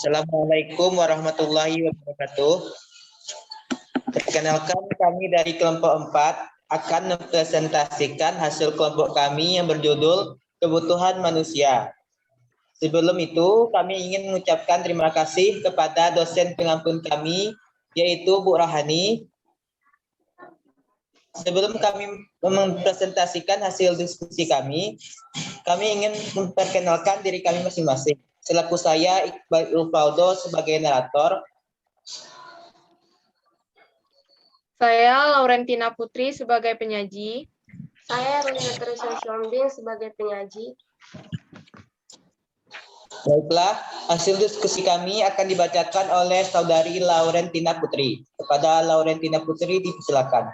Assalamualaikum warahmatullahi wabarakatuh. Perkenalkan, kami dari kelompok 4 akan mempresentasikan hasil kelompok kami yang berjudul Kebutuhan Manusia. Sebelum itu, kami ingin mengucapkan terima kasih kepada dosen pengampun kami, yaitu Bu Rahani. Sebelum kami mempresentasikan hasil diskusi kami ingin memperkenalkan diri kami masing-masing. Selaku saya, Iqbal Ulfaldo, sebagai narator. Saya Laurentina Putri sebagai penyaji. Saya Rosina Teresa Shombing sebagai penyaji. Baiklah, hasil diskusi kami akan dibacakan oleh Saudari Laurentina Putri. Kepada Laurentina Putri, dipersilakan.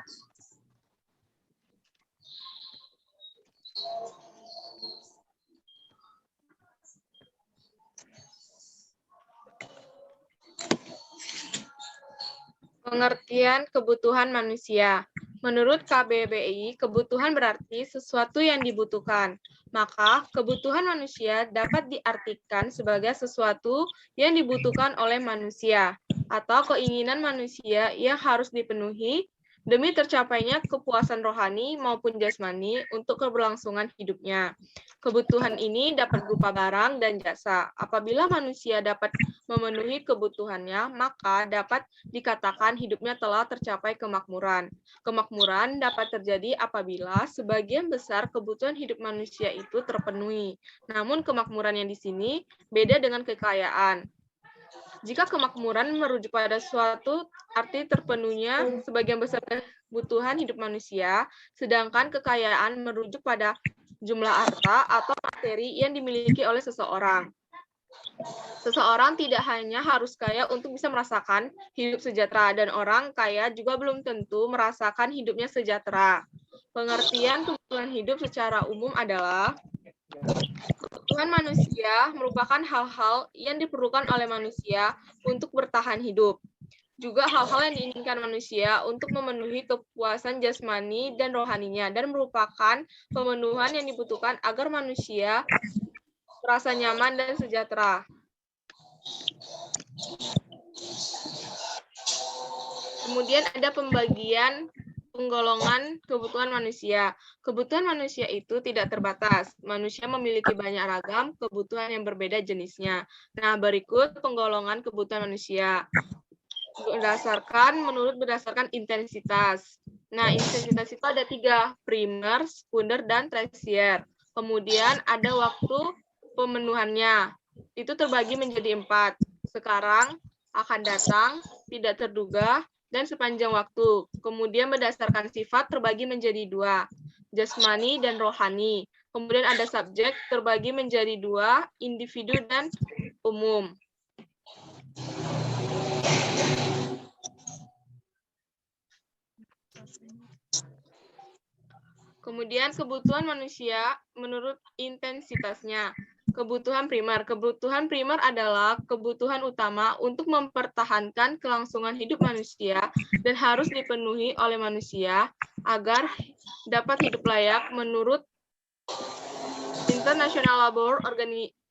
Pengertian kebutuhan manusia. Menurut KBBI, kebutuhan berarti sesuatu yang dibutuhkan. Maka, kebutuhan manusia dapat diartikan sebagai sesuatu yang dibutuhkan oleh manusia, atau keinginan manusia yang harus dipenuhi demi tercapainya kepuasan rohani maupun jasmani untuk keberlangsungan hidupnya. Kebutuhan ini dapat berupa barang dan jasa. Apabila manusia dapat memenuhi kebutuhannya, maka dapat dikatakan hidupnya telah tercapai kemakmuran. Kemakmuran dapat terjadi apabila sebagian besar kebutuhan hidup manusia itu terpenuhi. Namun kemakmuran yang di sini beda dengan kekayaan. Jika kemakmuran merujuk pada suatu arti terpenuhnya sebagian besar kebutuhan hidup manusia, sedangkan kekayaan merujuk pada jumlah harta atau materi yang dimiliki oleh seseorang. Seseorang tidak hanya harus kaya untuk bisa merasakan hidup sejahtera, dan orang kaya juga belum tentu merasakan hidupnya sejahtera. Pengertian kebutuhan hidup secara umum adalah kebutuhan manusia merupakan hal-hal yang diperlukan oleh manusia untuk bertahan hidup. Juga hal-hal yang diinginkan manusia untuk memenuhi kepuasan jasmani dan rohaninya, dan merupakan pemenuhan yang dibutuhkan agar manusia merasa nyaman dan sejahtera. Kemudian ada pembagian penggolongan kebutuhan manusia. Kebutuhan manusia itu tidak terbatas. Manusia memiliki banyak ragam kebutuhan yang berbeda jenisnya. Nah, berikut penggolongan kebutuhan manusia. Berdasarkan intensitas. Nah, intensitas itu ada 3, primer, sekunder, dan tersier. Kemudian ada waktu pemenuhannya. Itu terbagi menjadi 4. Sekarang, akan datang, tidak terduga, dan sepanjang waktu. Kemudian berdasarkan sifat terbagi menjadi 2, jasmani dan rohani. Kemudian ada subjek terbagi menjadi 2, individu dan umum. Kemudian kebutuhan manusia menurut intensitasnya. Kebutuhan primer. Kebutuhan primer adalah kebutuhan utama untuk mempertahankan kelangsungan hidup manusia dan harus dipenuhi oleh manusia agar dapat hidup layak menurut International Labour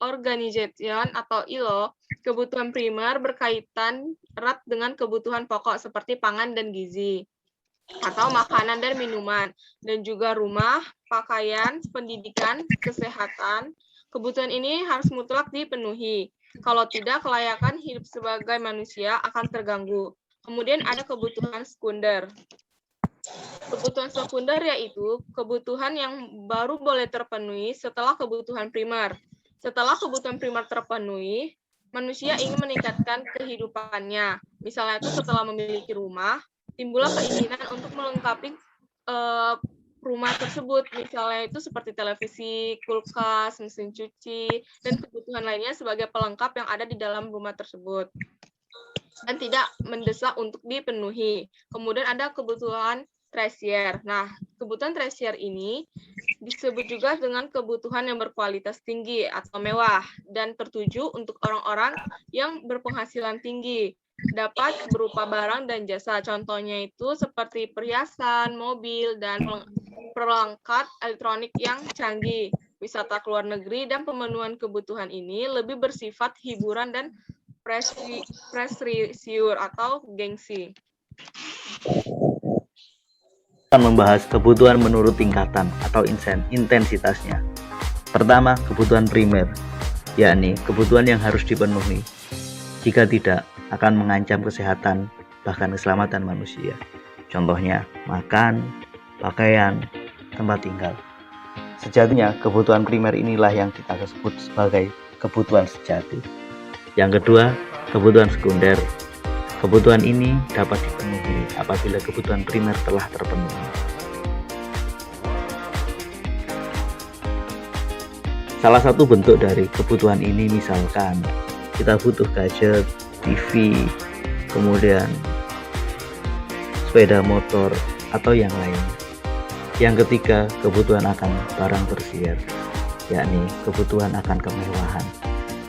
Organization atau ILO. Kebutuhan primer berkaitan erat dengan kebutuhan pokok seperti pangan dan gizi, atau makanan dan minuman, dan juga rumah, pakaian, pendidikan, kesehatan. Kebutuhan ini harus mutlak dipenuhi. Kalau tidak, kelayakan hidup sebagai manusia akan terganggu. Kemudian ada kebutuhan sekunder. Kebutuhan sekunder yaitu kebutuhan yang baru boleh terpenuhi setelah kebutuhan primer. Setelah kebutuhan primer terpenuhi, manusia ingin meningkatkan kehidupannya. Misalnya itu setelah memiliki rumah, timbullah keinginan untuk melengkapi rumah tersebut, misalnya itu seperti televisi, kulkas, mesin cuci, dan kebutuhan lainnya sebagai pelengkap yang ada di dalam rumah tersebut, dan tidak mendesak untuk dipenuhi. Kemudian ada kebutuhan tersier. Nah, kebutuhan tersier ini disebut juga dengan kebutuhan yang berkualitas tinggi atau mewah, dan tertuju untuk orang-orang yang berpenghasilan tinggi. Dapat berupa barang dan jasa. Contohnya itu seperti perhiasan, mobil, dan perangkat elektronik yang canggih. Wisata ke luar negeri dan pemenuhan kebutuhan ini lebih bersifat hiburan dan pressure atau gengsi. Kita membahas kebutuhan menurut tingkatan atau intensitasnya. Pertama, kebutuhan primer, yakni kebutuhan yang harus dipenuhi. Jika tidak, akan mengancam kesehatan bahkan keselamatan manusia. Contohnya, makan, pakaian, tempat tinggal. Sejatinya, kebutuhan primer inilah yang kita sebut sebagai kebutuhan sejati. Yang kedua, kebutuhan sekunder. Kebutuhan ini dapat dipenuhi apabila kebutuhan primer telah terpenuhi. Salah satu bentuk dari kebutuhan ini misalkan kita butuh gadget, TV, kemudian sepeda motor, atau yang lain. Yang ketiga, kebutuhan akan barang tersier, yakni kebutuhan akan kemewahan.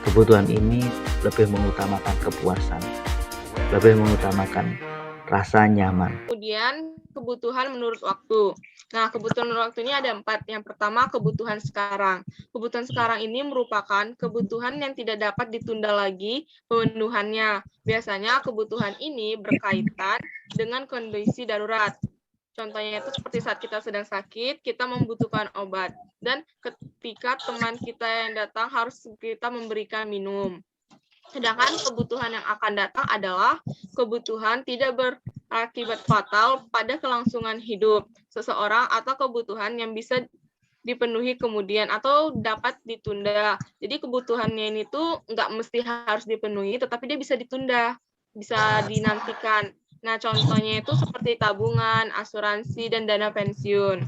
Kebutuhan ini lebih mengutamakan kepuasan, lebih mengutamakan rasa nyaman. Kemudian kebutuhan menurut waktu. Nah, kebutuhan menurut waktu ini ada 4. Yang pertama, kebutuhan sekarang. Kebutuhan sekarang ini merupakan kebutuhan yang tidak dapat ditunda lagi pemenuhannya. Biasanya kebutuhan ini berkaitan dengan kondisi darurat. Contohnya itu seperti saat kita sedang sakit, kita membutuhkan obat. Dan ketika teman kita yang datang harus kita memberikan minum. Sedangkan kebutuhan yang akan datang adalah kebutuhan tidak berakibat fatal pada kelangsungan hidup seseorang atau kebutuhan yang bisa dipenuhi kemudian atau dapat ditunda. Jadi kebutuhannya ini tuh nggak mesti harus dipenuhi, tetapi dia bisa ditunda, bisa dinantikan. Nah, contohnya itu seperti tabungan, asuransi, dan dana pensiun.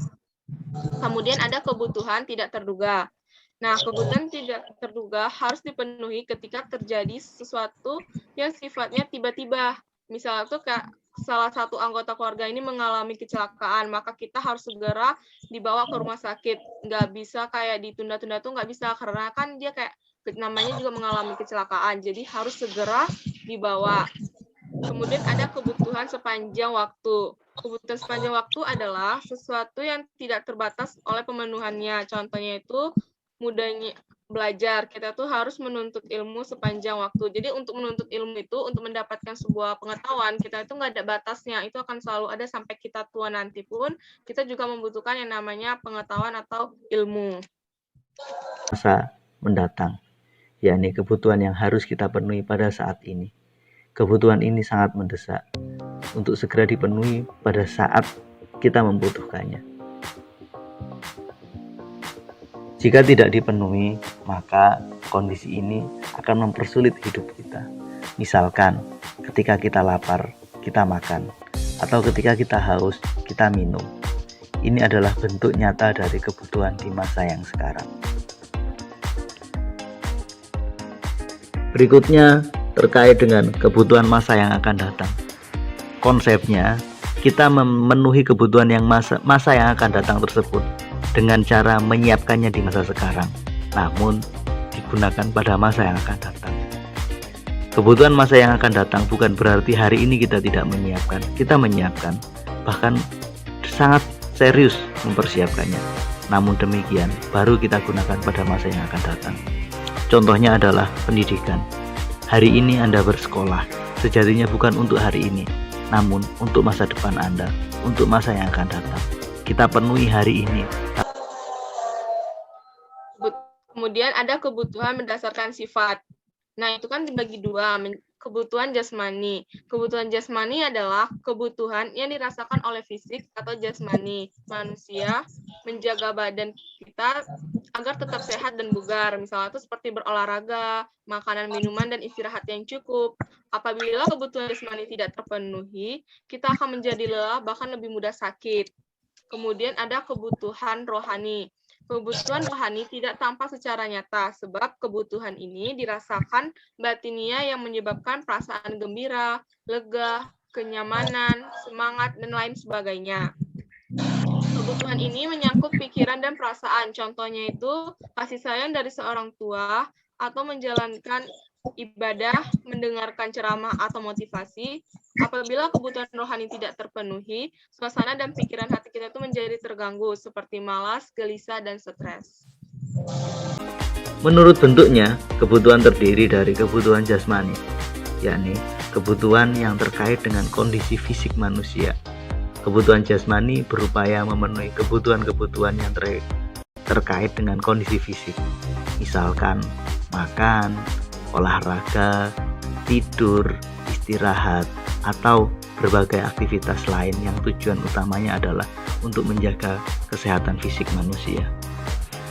Kemudian ada kebutuhan tidak terduga. Nah, kebutuhan tidak terduga harus dipenuhi ketika terjadi sesuatu yang sifatnya tiba-tiba. Misalnya tuh kayak salah satu anggota keluarga ini mengalami kecelakaan, maka kita harus segera dibawa ke rumah sakit. Nggak bisa kayak ditunda-tunda tuh nggak bisa, karena kan dia kayak namanya juga mengalami kecelakaan, jadi harus segera dibawa. Kemudian ada kebutuhan sepanjang waktu. Kebutuhan sepanjang waktu adalah sesuatu yang tidak terbatas oleh pemenuhannya. Contohnya itu mudahnya belajar. Kita tuh harus menuntut ilmu sepanjang waktu. Jadi untuk menuntut ilmu itu, untuk mendapatkan sebuah pengetahuan, kita itu nggak ada batasnya. Itu akan selalu ada sampai kita tua nanti pun, kita juga membutuhkan yang namanya pengetahuan atau ilmu. Masa mendatang, yakni kebutuhan yang harus kita penuhi pada saat ini. Kebutuhan ini sangat mendesak untuk segera dipenuhi pada saat kita membutuhkannya. Jika tidak dipenuhi, maka kondisi ini akan mempersulit hidup kita. Misalkan, ketika kita lapar, kita makan, atau ketika kita haus, kita minum. Ini adalah bentuk nyata dari kebutuhan di masa yang sekarang. Berikutnya, terkait dengan kebutuhan masa yang akan datang. Konsepnya, kita memenuhi kebutuhan yang masa yang akan datang tersebut dengan cara menyiapkannya di masa sekarang, namun digunakan pada masa yang akan datang. Kebutuhan masa yang akan datang bukan berarti hari ini kita tidak menyiapkan. Kita menyiapkan, bahkan sangat serius mempersiapkannya. Namun demikian, baru kita gunakan pada masa yang akan datang. Contohnya adalah pendidikan. Hari ini Anda bersekolah, sejatinya bukan untuk hari ini, namun untuk masa depan Anda, untuk masa yang akan datang. Kita penuhi hari ini. Kemudian ada kebutuhan berdasarkan sifat. Nah, itu kan dibagi dua, kebutuhan jasmani. Kebutuhan jasmani adalah kebutuhan yang dirasakan oleh fisik atau jasmani manusia, menjaga badan kita agar tetap sehat dan bugar. Misalnya itu seperti berolahraga, makanan, minuman, dan istirahat yang cukup. Apabila kebutuhan jasmani tidak terpenuhi, kita akan menjadi lelah, bahkan lebih mudah sakit. Kemudian ada kebutuhan rohani. Kebutuhan rohani tidak tampak secara nyata, sebab kebutuhan ini dirasakan batinia yang menyebabkan perasaan gembira, lega, kenyamanan, semangat, dan lain sebagainya. Kebutuhan ini menyangkut pikiran dan perasaan. Contohnya itu kasih sayang dari seorang tua, atau menjalankan ibadah, mendengarkan ceramah atau motivasi. Apabila kebutuhan rohani tidak terpenuhi, suasana dan pikiran hati kita itu menjadi terganggu, seperti malas, gelisah, dan stres. Menurut bentuknya, kebutuhan terdiri dari kebutuhan jasmani, yakni kebutuhan yang terkait dengan kondisi fisik manusia. Kebutuhan jasmani berupaya memenuhi kebutuhan-kebutuhan yang terkait dengan kondisi fisik, misalkan makan, olahraga, tidur, istirahat, atau berbagai aktivitas lain yang tujuan utamanya adalah untuk menjaga kesehatan fisik manusia.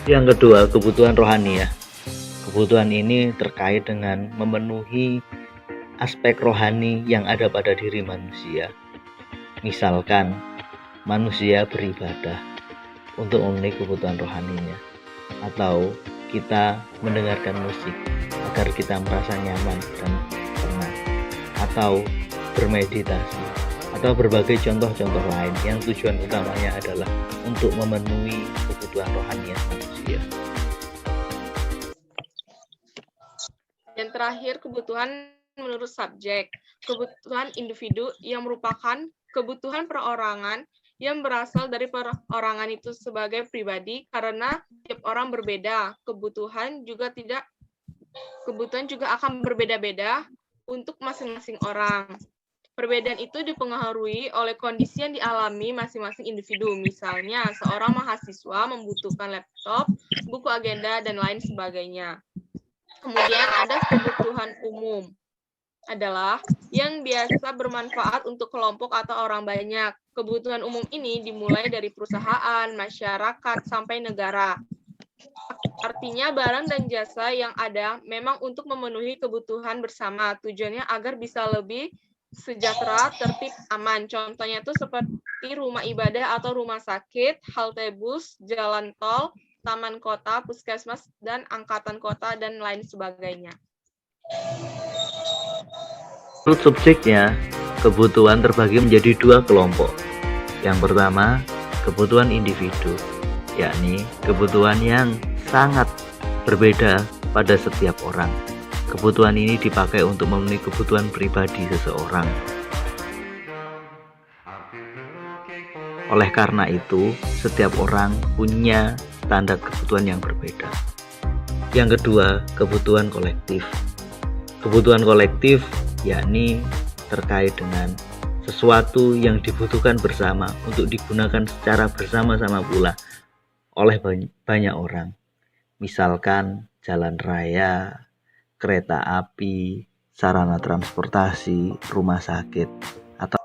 Yang kedua, kebutuhan rohani ya. Kebutuhan ini terkait dengan memenuhi aspek rohani yang ada pada diri manusia. Misalkan manusia beribadah untuk memenuhi kebutuhan rohaninya, atau kita mendengarkan musik agar kita merasa nyaman dan tenang, atau bermeditasi, atau berbagai contoh-contoh lain yang tujuan utamanya adalah untuk memenuhi kebutuhan rohani manusia. Dan terakhir, kebutuhan menurut subjek. Kebutuhan individu yang merupakan kebutuhan perorangan yang berasal dari perorangan itu sebagai pribadi, karena tiap orang berbeda. Kebutuhan juga akan berbeda-beda untuk masing-masing orang. Perbedaan itu dipengaruhi oleh kondisi yang dialami masing-masing individu. Misalnya, seorang mahasiswa membutuhkan laptop, buku agenda, dan lain sebagainya. Kemudian ada kebutuhan umum, adalah yang biasa bermanfaat untuk kelompok atau orang banyak. Kebutuhan umum ini dimulai dari perusahaan, masyarakat, sampai negara. Artinya barang dan jasa yang ada memang untuk memenuhi kebutuhan bersama. Tujuannya agar bisa lebih sejahtera, tertib, aman. Contohnya itu seperti rumah ibadah atau rumah sakit, halte bus, jalan tol, taman kota, puskesmas, dan angkatan kota, dan lain sebagainya. Menurut subjeknya, kebutuhan terbagi menjadi dua kelompok. Yang pertama, kebutuhan individu, yakni kebutuhan yang sangat berbeda pada setiap orang. Kebutuhan ini dipakai untuk memenuhi kebutuhan pribadi seseorang. Oleh karena itu, setiap orang punya standar kebutuhan yang berbeda. Yang kedua, kebutuhan kolektif. Kebutuhan kolektif yakni terkait dengan sesuatu yang dibutuhkan bersama untuk digunakan secara bersama-sama pula oleh banyak orang. Misalkan jalan raya, kereta api, sarana transportasi, rumah sakit, atau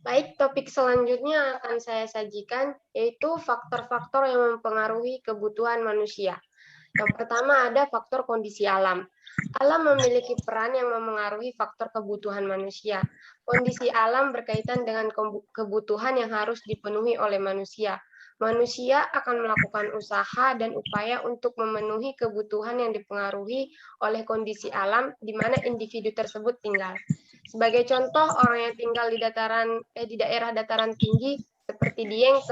Baik, topik selanjutnya akan saya sajikan, yaitu faktor-faktor yang mempengaruhi kebutuhan manusia. Yang pertama ada faktor kondisi alam. Alam memiliki peran yang memengaruhi faktor kebutuhan manusia. Kondisi alam berkaitan dengan kebutuhan yang harus dipenuhi oleh manusia. Manusia akan melakukan usaha dan upaya untuk memenuhi kebutuhan yang dipengaruhi oleh kondisi alam di mana individu tersebut tinggal. Sebagai contoh, orang yang tinggal di daerah dataran tinggi seperti Dieng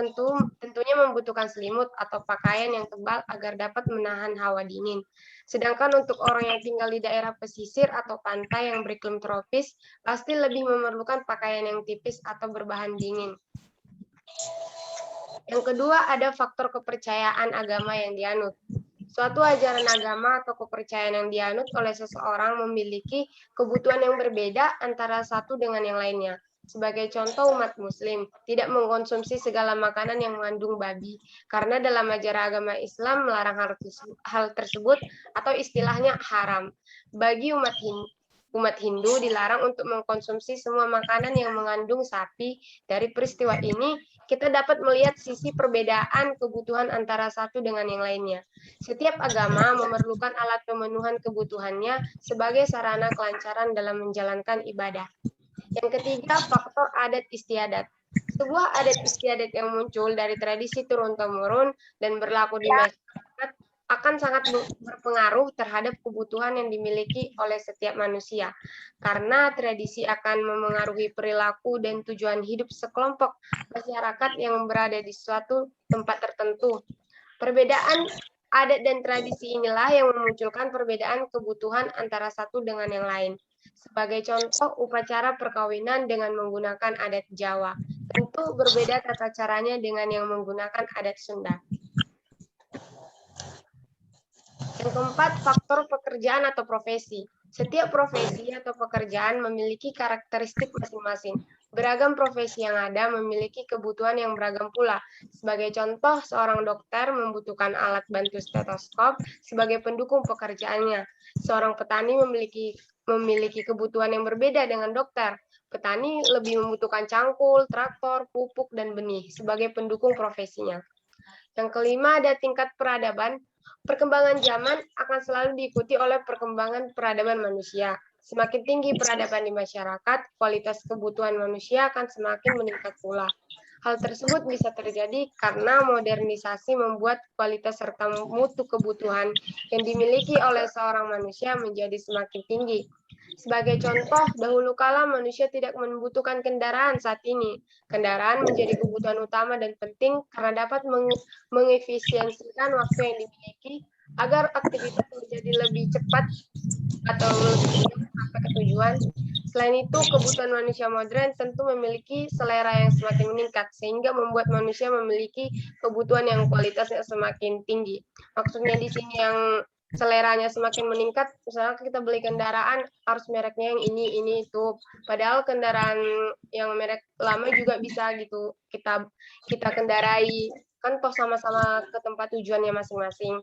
tentunya membutuhkan selimut atau pakaian yang tebal agar dapat menahan hawa dingin. Sedangkan untuk orang yang tinggal di daerah pesisir atau pantai yang beriklim tropis, pasti lebih memerlukan pakaian yang tipis atau berbahan dingin. Yang kedua, ada faktor kepercayaan agama yang dianut. Suatu ajaran agama atau kepercayaan yang dianut oleh seseorang memiliki kebutuhan yang berbeda antara satu dengan yang lainnya. Sebagai contoh, umat muslim tidak mengkonsumsi segala makanan yang mengandung babi, karena dalam ajaran agama Islam melarang hal tersebut atau istilahnya haram. Bagi umat Hindu dilarang untuk mengkonsumsi semua makanan yang mengandung sapi. Dari peristiwa ini, kita dapat melihat sisi perbedaan kebutuhan antara satu dengan yang lainnya. Setiap agama memerlukan alat pemenuhan kebutuhannya sebagai sarana kelancaran dalam menjalankan ibadah. Yang ketiga, faktor adat istiadat. Sebuah adat istiadat yang muncul dari tradisi turun-temurun dan berlaku di masyarakat akan sangat berpengaruh terhadap kebutuhan yang dimiliki oleh setiap manusia. Karena tradisi akan memengaruhi perilaku dan tujuan hidup sekelompok masyarakat yang berada di suatu tempat tertentu. Perbedaan adat dan tradisi inilah yang memunculkan perbedaan kebutuhan antara satu dengan yang lain. Sebagai contoh, upacara perkawinan dengan menggunakan adat Jawa. Tentu berbeda tata caranya dengan yang menggunakan adat Sunda. Yang keempat, faktor pekerjaan atau profesi. Setiap profesi atau pekerjaan memiliki karakteristik masing-masing. Beragam profesi yang ada memiliki kebutuhan yang beragam pula. Sebagai contoh, seorang dokter membutuhkan alat bantu stetoskop sebagai pendukung pekerjaannya. Seorang petani memiliki kebutuhan yang berbeda dengan dokter. Petani lebih membutuhkan cangkul, traktor, pupuk, dan benih sebagai pendukung profesinya. Yang kelima, ada tingkat peradaban. Perkembangan zaman akan selalu diikuti oleh perkembangan peradaban manusia. Semakin tinggi peradaban di masyarakat, kualitas kebutuhan manusia akan semakin meningkat pula. Hal tersebut bisa terjadi karena modernisasi membuat kualitas serta mutu kebutuhan yang dimiliki oleh seorang manusia menjadi semakin tinggi. Sebagai contoh, dahulu kala manusia tidak membutuhkan kendaraan saat ini. Kendaraan menjadi kebutuhan utama dan penting karena dapat mengefisiensikan waktu yang dimiliki agar aktivitas menjadi lebih cepat atau lebih sampai ke tujuan. Selain itu, kebutuhan manusia modern tentu memiliki selera yang semakin meningkat, sehingga membuat manusia memiliki kebutuhan yang kualitasnya semakin tinggi. Maksudnya di sini yang seleranya semakin meningkat, misalnya kita beli kendaraan harus mereknya yang ini itu. Padahal kendaraan yang merek lama juga bisa gitu kita kendarai, kan toh sama-sama ke tempat tujuannya masing-masing.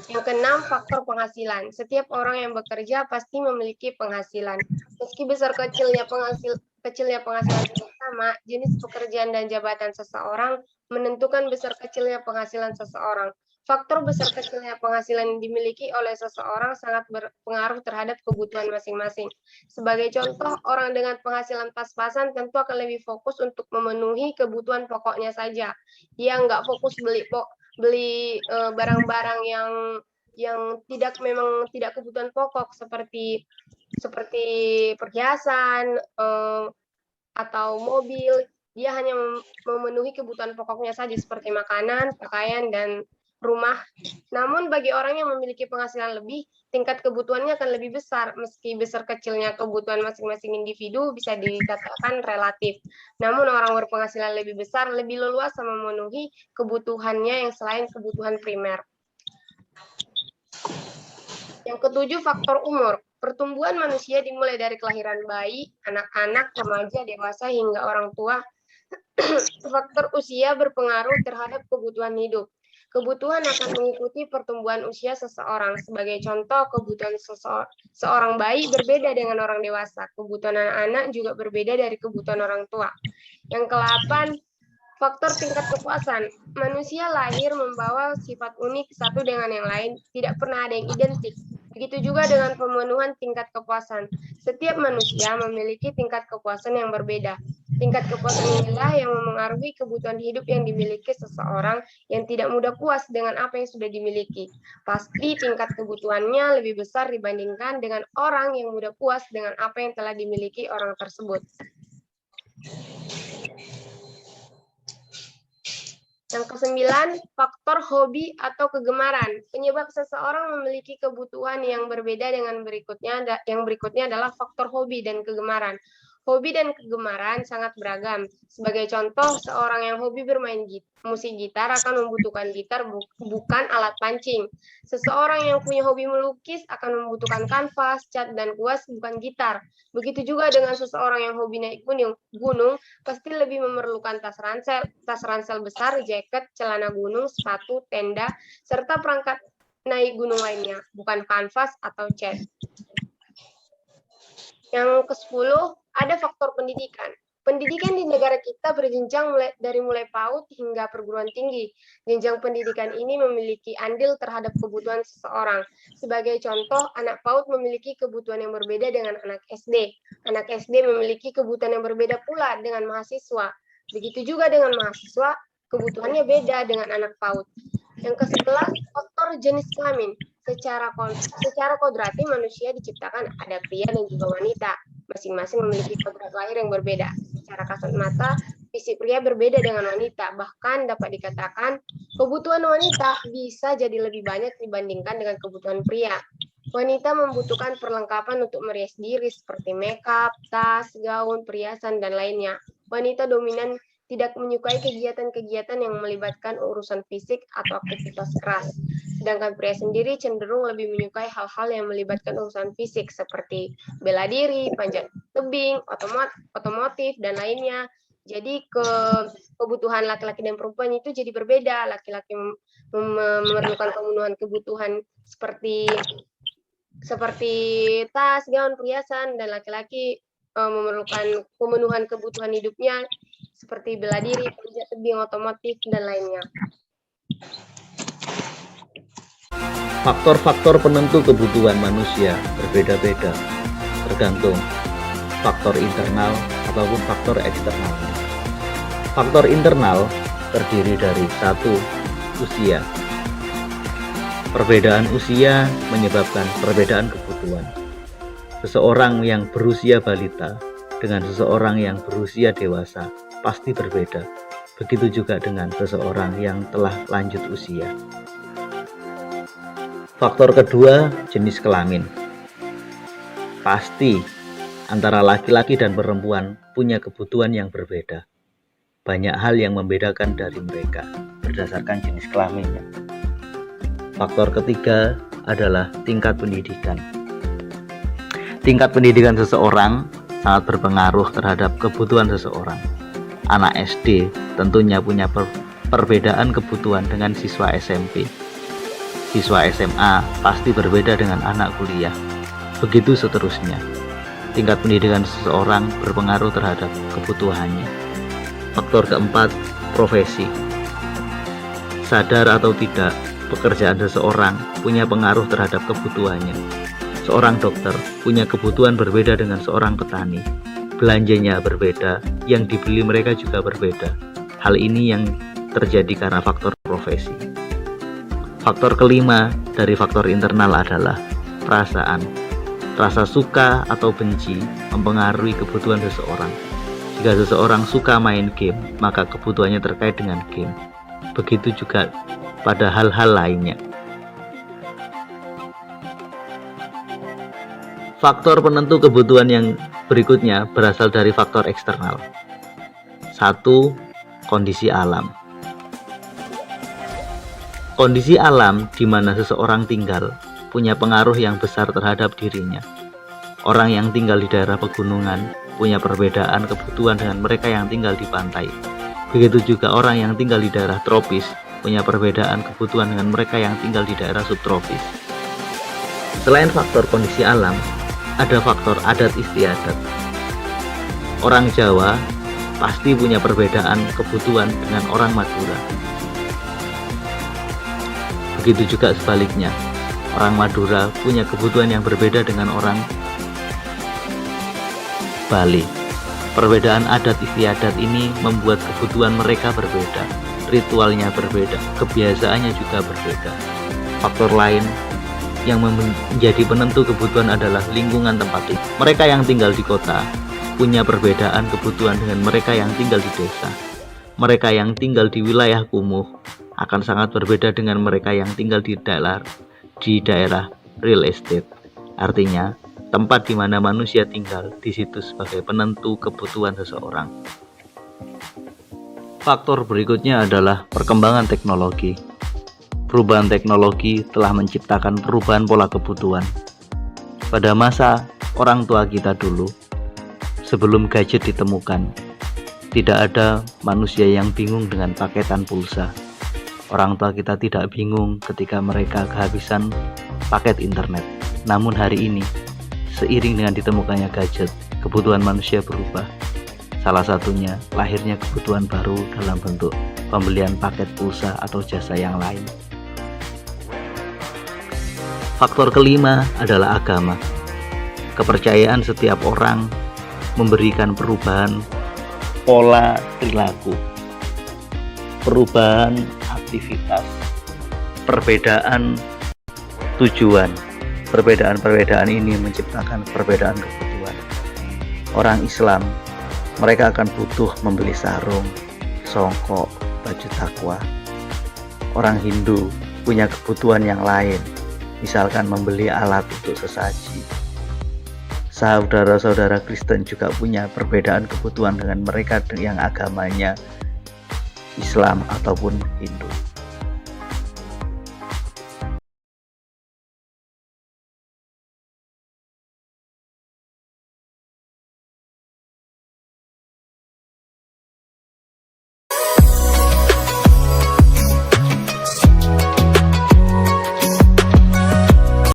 Yang keenam, faktor penghasilan. Setiap orang yang bekerja pasti memiliki penghasilan. Meski besar kecilnya penghasilan sama, jenis pekerjaan dan jabatan seseorang menentukan besar kecilnya penghasilan seseorang. Faktor besar kecilnya penghasilan yang dimiliki oleh seseorang sangat berpengaruh terhadap kebutuhan masing-masing. Sebagai contoh, orang dengan penghasilan pas-pasan tentu akan lebih fokus untuk memenuhi kebutuhan pokoknya saja. Dia nggak fokus beli barang-barang yang memang tidak kebutuhan pokok seperti perhiasan atau mobil. Dia hanya memenuhi kebutuhan pokoknya saja seperti makanan, pakaian, dan rumah. Namun bagi orang yang memiliki penghasilan lebih, tingkat kebutuhannya akan lebih besar. Meski besar kecilnya kebutuhan masing-masing individu bisa dikatakan relatif. Namun orang berpenghasilan lebih besar lebih leluasa memenuhi kebutuhannya yang selain kebutuhan primer. Yang ketujuh, faktor umur. Pertumbuhan manusia dimulai dari kelahiran bayi, anak-anak, remaja, dewasa, hingga orang tua. Faktor usia berpengaruh terhadap kebutuhan hidup. Kebutuhan akan mengikuti pertumbuhan usia seseorang. Sebagai contoh, kebutuhan seorang bayi berbeda dengan orang dewasa. Kebutuhan anak-anak juga berbeda dari kebutuhan orang tua. Yang ke-8, faktor tingkat kepuasan. Manusia lahir membawa sifat unik satu dengan yang lain, tidak pernah ada yang identik. Begitu juga dengan pemenuhan tingkat kepuasan. Setiap manusia memiliki tingkat kepuasan yang berbeda. Tingkat kepuasan inilah yang memengaruhi kebutuhan hidup yang dimiliki seseorang yang tidak mudah puas dengan apa yang sudah dimiliki. Pasti tingkat kebutuhannya lebih besar dibandingkan dengan orang yang mudah puas dengan apa yang telah dimiliki orang tersebut. Yang ke-9, faktor hobi atau kegemaran. Penyebab seseorang memiliki kebutuhan yang berbeda dengan berikutnya. Yang berikutnya adalah faktor hobi dan kegemaran. Hobi dan kegemaran sangat beragam. Sebagai contoh, seorang yang hobi bermain musik gitar akan membutuhkan gitar, bukan alat pancing. Seseorang yang punya hobi melukis akan membutuhkan kanvas, cat, dan kuas, bukan gitar. Begitu juga dengan seseorang yang hobi naik gunung pasti lebih memerlukan tas ransel besar, jaket, celana gunung, sepatu, tenda, serta perangkat naik gunung lainnya, bukan kanvas atau cat. Yang ke-10, ada faktor pendidikan. Pendidikan di negara kita berjenjang dari mulai PAUD hingga perguruan tinggi. Jenjang pendidikan ini memiliki andil terhadap kebutuhan seseorang. Sebagai contoh, anak PAUD memiliki kebutuhan yang berbeda dengan anak SD. Anak SD memiliki kebutuhan yang berbeda pula dengan mahasiswa. Begitu juga dengan mahasiswa, kebutuhannya beda dengan anak PAUD. Yang ke-11, faktor jenis kelamin. Secara kodrati manusia diciptakan ada pria dan juga wanita. Masing-masing memiliki kodrat lahir yang berbeda. Secara kasat mata, fisik pria berbeda dengan wanita. Bahkan dapat dikatakan kebutuhan wanita bisa jadi lebih banyak dibandingkan dengan kebutuhan pria. Wanita membutuhkan perlengkapan untuk merias diri seperti makeup, tas, gaun, perhiasan, dan lainnya. Wanita dominan tidak menyukai kegiatan-kegiatan yang melibatkan urusan fisik atau aktivitas keras. Sedangkan pria sendiri cenderung lebih menyukai hal-hal yang melibatkan urusan fisik seperti bela diri, panjat tebing, otomotif, dan lainnya. Jadi kebutuhan laki-laki dan perempuan itu jadi berbeda. Laki-laki memerlukan pemenuhan kebutuhan seperti tas, gaun, perhiasan, dan laki-laki memerlukan pemenuhan kebutuhan hidupnya seperti bela diri, panjat tebing, otomotif, dan lainnya. Faktor-faktor penentu kebutuhan manusia berbeda-beda, tergantung faktor internal ataupun faktor eksternal. Faktor internal terdiri dari 1. Usia. Perbedaan usia menyebabkan perbedaan kebutuhan. Seseorang yang berusia balita dengan seseorang yang berusia dewasa pasti berbeda. Begitu juga dengan seseorang yang telah lanjut usia. Faktor kedua, jenis kelamin. Pasti antara laki-laki dan perempuan punya kebutuhan yang berbeda. Banyak hal yang membedakan dari mereka berdasarkan jenis kelaminnya. Faktor ketiga adalah tingkat pendidikan. Tingkat pendidikan seseorang sangat berpengaruh terhadap kebutuhan seseorang. Anak SD tentunya punya perbedaan kebutuhan dengan siswa SMP. Siswa SMA pasti berbeda dengan anak kuliah. Begitu seterusnya. Tingkat pendidikan seseorang berpengaruh terhadap kebutuhannya. Faktor keempat, profesi. Sadar atau tidak, pekerjaan seseorang punya pengaruh terhadap kebutuhannya. Seorang dokter punya kebutuhan berbeda dengan seorang petani. Belanjanya berbeda, yang dibeli mereka juga berbeda. Hal ini yang terjadi karena faktor profesi. Faktor kelima dari faktor internal adalah perasaan. Rasa suka atau benci mempengaruhi kebutuhan seseorang. Jika seseorang suka main game, maka kebutuhannya terkait dengan game. Begitu juga pada hal-hal lainnya. Faktor penentu kebutuhan yang berikutnya berasal dari faktor eksternal. 1. Kondisi alam. Kondisi alam di mana seseorang tinggal punya pengaruh yang besar terhadap dirinya. Orang yang tinggal di daerah pegunungan punya perbedaan kebutuhan dengan mereka yang tinggal di pantai. Begitu juga orang yang tinggal di daerah tropis punya perbedaan kebutuhan dengan mereka yang tinggal di daerah subtropis. Selain faktor kondisi alam, ada faktor adat istiadat. Orang Jawa pasti punya perbedaan kebutuhan dengan orang Madura. Begitu juga sebaliknya, orang Madura punya kebutuhan yang berbeda dengan orang Bali. Perbedaan adat istiadat ini membuat kebutuhan mereka berbeda, ritualnya berbeda, kebiasaannya juga berbeda. Faktor lain yang menjadi penentu kebutuhan adalah lingkungan tempat tinggal. Mereka yang tinggal di kota punya perbedaan kebutuhan dengan mereka yang tinggal di desa. Mereka yang tinggal di wilayah kumuh akan sangat berbeda dengan mereka yang tinggal di daerah real estate. Artinya, tempat di mana manusia tinggal di situ sebagai penentu kebutuhan seseorang. Faktor berikutnya adalah perkembangan teknologi. Perubahan teknologi telah menciptakan perubahan pola kebutuhan. Pada masa orang tua kita dulu, sebelum gadget ditemukan, tidak ada manusia yang bingung dengan paketan pulsa. Orang tua kita tidak bingung ketika mereka kehabisan paket internet. Namun hari ini, seiring dengan ditemukannya gadget, kebutuhan manusia berubah. Salah satunya lahirnya kebutuhan baru dalam bentuk pembelian paket pulsa atau jasa yang lain. Faktor kelima adalah agama. Kepercayaan setiap orang memberikan perubahan pola perilaku, perubahan aktivitas, perbedaan tujuan. Perbedaan-perbedaan ini menciptakan perbedaan kebutuhan. Orang Islam, mereka akan butuh membeli sarung, songkok, baju takwa. Orang Hindu punya kebutuhan yang lain, misalkan membeli alat untuk sesaji. saudara-saudara Kristen juga punya perbedaan kebutuhan dengan mereka yang agamanya Islam ataupun Hindu.